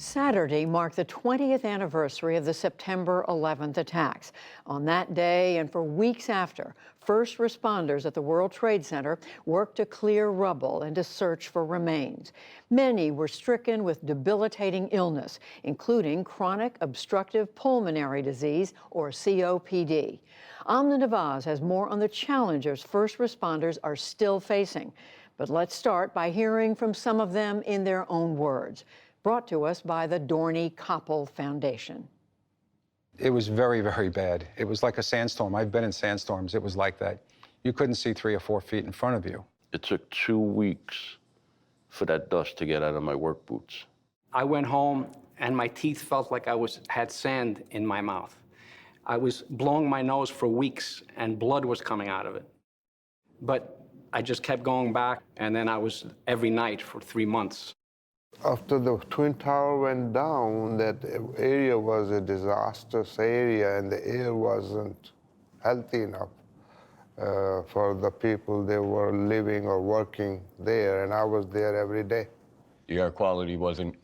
Saturday marked the 20th anniversary of the September 11th attacks. On that day and for weeks after, first responders at the World Trade Center worked to clear rubble and to search for remains. Many were stricken with debilitating illness, including chronic obstructive pulmonary disease, or COPD. Amna Nawaz has more on the challenges first responders are still facing. But let's start by hearing from some of them in their own words. Brought to us by the Dorney Koppel Foundation. It was very, very bad. It was like a sandstorm. I've been in sandstorms. It was like that. You couldn't see 3 or 4 feet in front of you. It took 2 weeks for that dust to get out of my work boots. I went home and my teeth felt like I had sand in my mouth. I was blowing my nose for weeks and blood was coming out of it. But I just kept going back, and then I was every night for 3 months. After the Twin Tower went down, that area was a disastrous area, and the air wasn't healthy enough for the people that were living or working there, and I was there every day. The air quality wasn't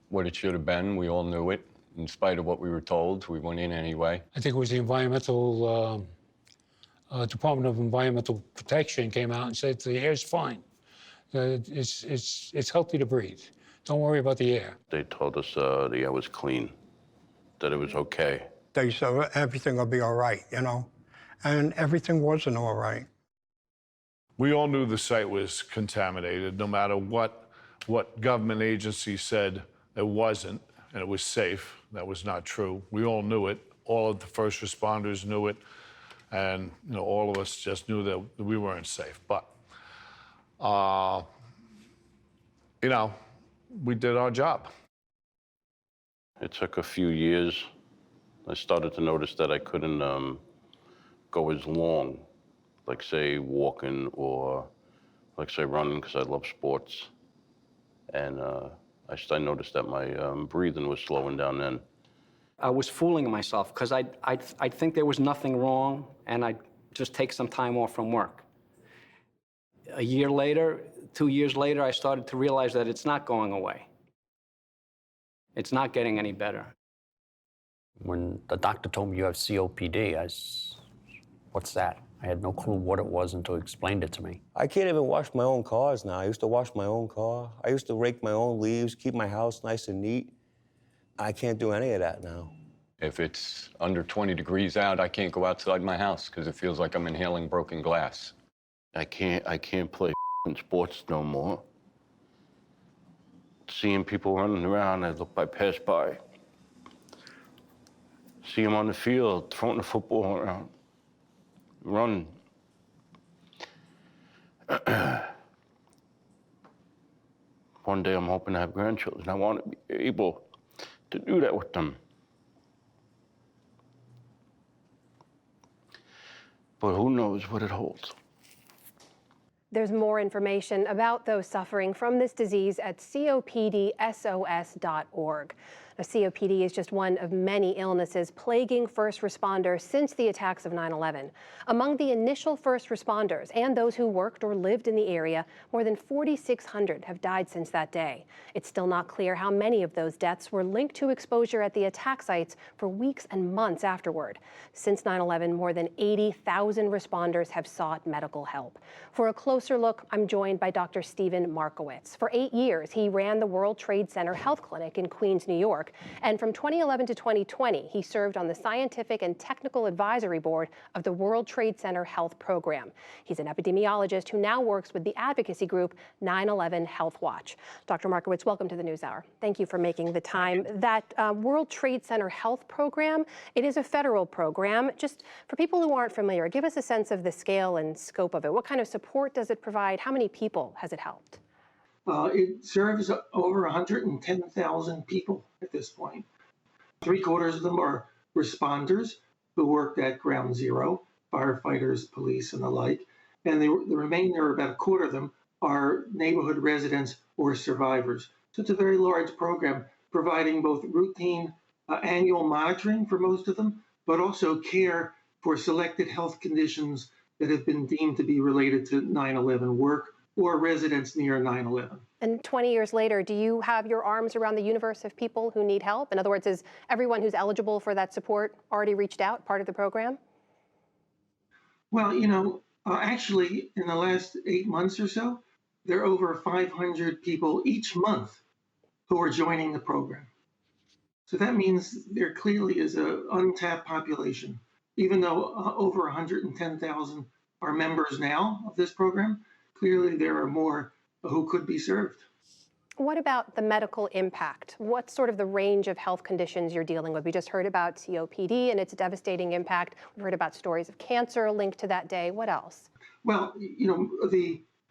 what it should have been. We all knew it. In spite of what we were told, we went in anyway. I think it was the environmental, Department of Environmental Protection came out and said the air's fine. It's healthy to breathe. Don't worry about the air. They told us the air was clean, that it was okay. They said everything will be all right, you know, and everything wasn't all right. We all knew the site was contaminated, no matter what government agency said it wasn't, and it was safe. That was not true. We all knew it. All of the first responders knew it, and all of us just knew that we weren't safe. But we did our job. It took a few years. I started to notice that I couldn't go as long, like say walking or like say running, because I love sports. And I noticed that my breathing was slowing down then. I was fooling myself because I'd think there was nothing wrong, and I'd just take some time off from work. A year later, 2 years later, I started to realize that it's not going away. It's not getting any better. When the doctor told me you have COPD, what's that? I had no clue what it was until he explained it to me. I can't even wash my own cars now. I used to wash my own car. I used to rake my own leaves, keep my house nice and neat. I can't do any of that now. If it's under 20 degrees out, I can't go outside my house because it feels like I'm inhaling broken glass. I can't play sports no more. Seeing people running around, I pass by. See them on the field, throwing the football around, running. One day I'm hoping to have grandchildren. I want to be able to do that with them. But who knows what it holds. There's more information about those suffering from this disease at copdsos.org. Now, COPD is just one of many illnesses plaguing first responders since the attacks of 9/11. Among the initial first responders and those who worked or lived in the area, more than 4,600 have died since that day. It's still not clear how many of those deaths were linked to exposure at the attack sites for weeks and months afterward. Since 9/11, more than 80,000 responders have sought medical help. For a closer look, I'm joined by Dr. Stephen Markowitz. For 8 years, he ran the World Trade Center Health Clinic in Queens, New York. And from 2011 to 2020, he served on the Scientific and Technical Advisory Board of the World Trade Center Health Program. He's an epidemiologist who now works with the advocacy group 9/11 Health Watch. Dr. Markowitz, welcome to the NewsHour. Thank you for making the time. That World Trade Center Health Program, it is a federal program. Just for people who aren't familiar, give us a sense of the scale and scope of it. What kind of support does it provide? How many people has it helped? It serves over 110,000 people at this point. 3/4 of them are responders who worked at ground zero, firefighters, police, and the like. And the remainder, about 1/4 of them, are neighborhood residents or survivors. So it's a very large program providing both routine annual monitoring for most of them, but also care for selected health conditions that have been deemed to be related to 9/11 work or residents near 9/11. And 20 years later, do you have your arms around the universe of people who need help? In other words, is everyone who's eligible for that support already reached out, part of the program? Well, actually, in the last 8 months or so, there are over 500 people each month who are joining the program. So that means there clearly is an untapped population. Even though over 110,000 are members now of this program, clearly there are more who could be served. What about the medical impact? What's sort of the range of health conditions you're dealing with? We just heard about COPD and its devastating impact. We've heard about stories of cancer linked to that day. What else? Well,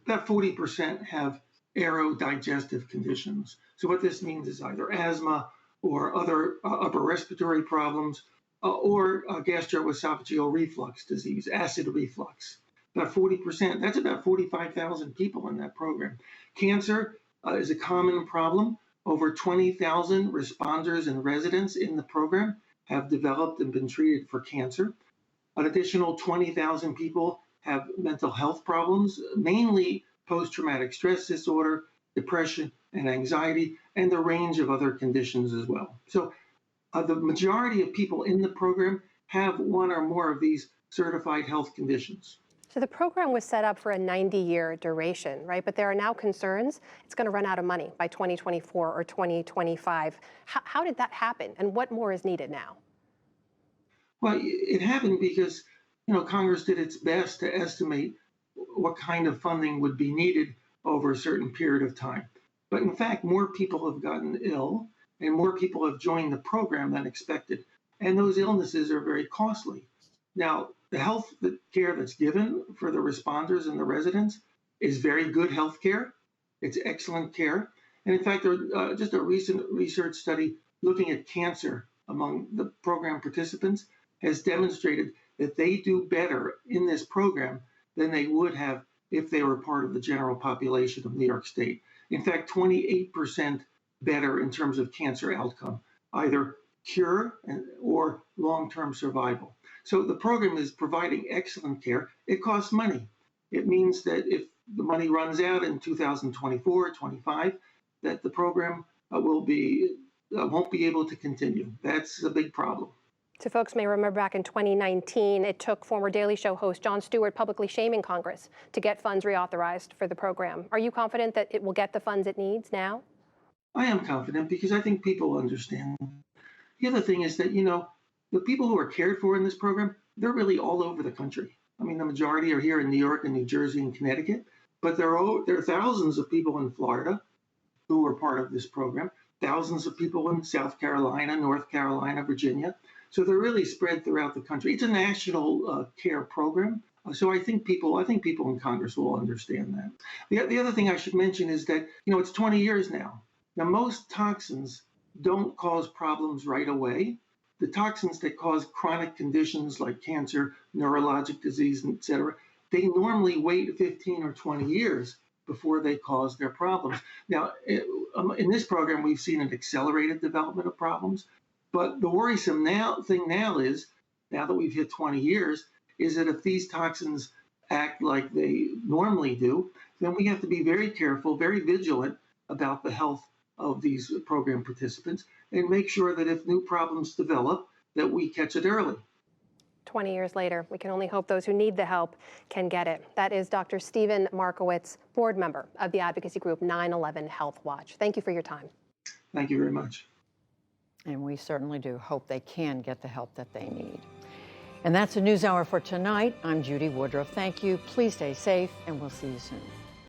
about 40% have aerodigestive conditions. So what this means is either asthma or other upper respiratory problems or gastroesophageal reflux disease, acid reflux. About 40%, that's about 45,000 people in that program. Cancer is a common problem. Over 20,000 responders and residents in the program have developed and been treated for cancer. An additional 20,000 people have mental health problems, mainly post-traumatic stress disorder, depression, and anxiety, and the range of other conditions as well. So the majority of people in the program have one or more of these certified health conditions. So the program was set up for a 90-year duration, right? But there are now concerns it's going to run out of money by 2024 or 2025. How did that happen, and what more is needed now? Well, it happened because Congress did its best to estimate what kind of funding would be needed over a certain period of time. But in fact, more people have gotten ill and more people have joined the program than expected. And those illnesses are very costly. Now, the health care that's given for the responders and the residents is very good health care. It's excellent care. And in fact, just a recent research study looking at cancer among the program participants has demonstrated that they do better in this program than they would have if they were part of the general population of New York State. In fact, 28% better in terms of cancer outcome, either cure or long-term survival. So the program is providing excellent care. It costs money. It means that if the money runs out in 2024, 25, that the program won't be able to continue. That's a big problem. So folks may remember back in 2019, it took former Daily Show host Jon Stewart publicly shaming Congress to get funds reauthorized for the program. Are you confident that it will get the funds it needs now? I am confident because I think people understand. The other thing is that, the people who are cared for in this program, they're really all over the country. I mean, the majority are here in New York and New Jersey and Connecticut, but there are thousands of people in Florida who are part of this program, thousands of people in South Carolina, North Carolina, Virginia. So they're really spread throughout the country. It's a national care program. So I think people in Congress will understand that. The other thing I should mention is that, it's 20 years now. Now, most toxins don't cause problems right away. The toxins that cause chronic conditions like cancer, neurologic disease, et cetera, they normally wait 15 or 20 years before they cause their problems. Now, in this program, we've seen an accelerated development of problems. But the worrisome thing now is, now that we've hit 20 years, is that if these toxins act like they normally do, then we have to be very careful, very vigilant about the health of these program participants and make sure that if new problems develop, that we catch it early. 20 years later, we can only hope those who need the help can get it. That is Dr. Stephen Markowitz, board member of the advocacy group 9/11 Health Watch. Thank you for your time. Thank you very much. And we certainly do hope they can get the help that they need. And that's the NewsHour for tonight. I'm Judy Woodruff. Thank you. Please stay safe, and we'll see you soon.